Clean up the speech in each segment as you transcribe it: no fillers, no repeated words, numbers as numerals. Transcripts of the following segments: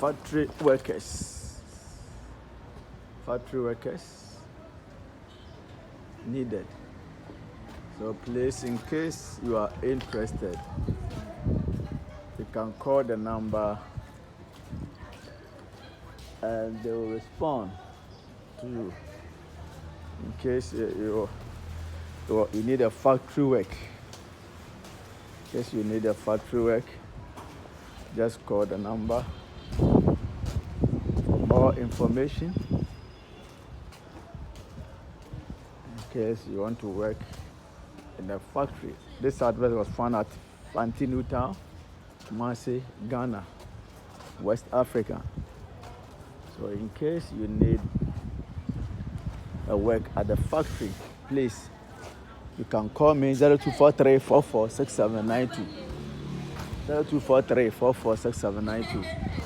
factory workers. Factory workers needed. So please, in case you are interested, you can call the number and they will respond to you. In case you need a factory work. In case you need a factory work, just call the number for more information. In case you want to work in a factory. This address was found at Fanti New Town, Kumasi, Ghana, West Africa. So in case you need a work at the factory, please, you can call me 0243 446792. 0243-446792,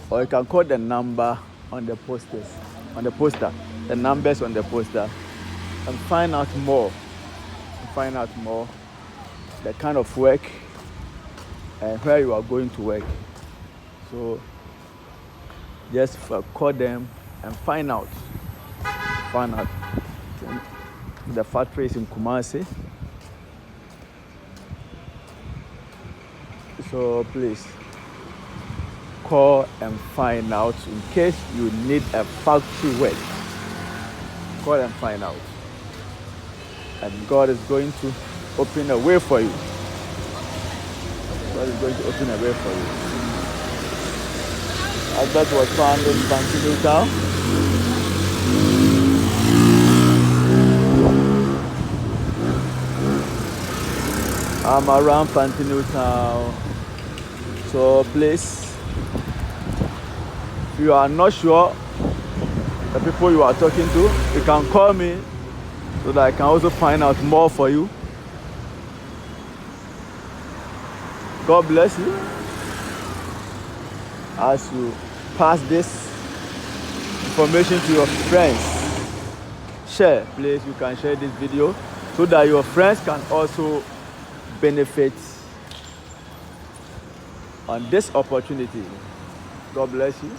or you can call the number on the poster, the numbers on the poster, and find out more. The kind of work and where you are going to work. So just call them and find out. The factory is in Kumasi. So please call and find out in case you need a factory work. Call and find out. And God is going to open a way for you. God is going to open a way for you. Albert was found in Fanti New Town. I'm around Fanti New Town. So please, if you are not sure the people you are talking to, you can call me so that I can also find out more for you. God bless you. As you pass this information to your friends, share, please. You can share this video so that your friends can also benefit on this opportunity. God bless you.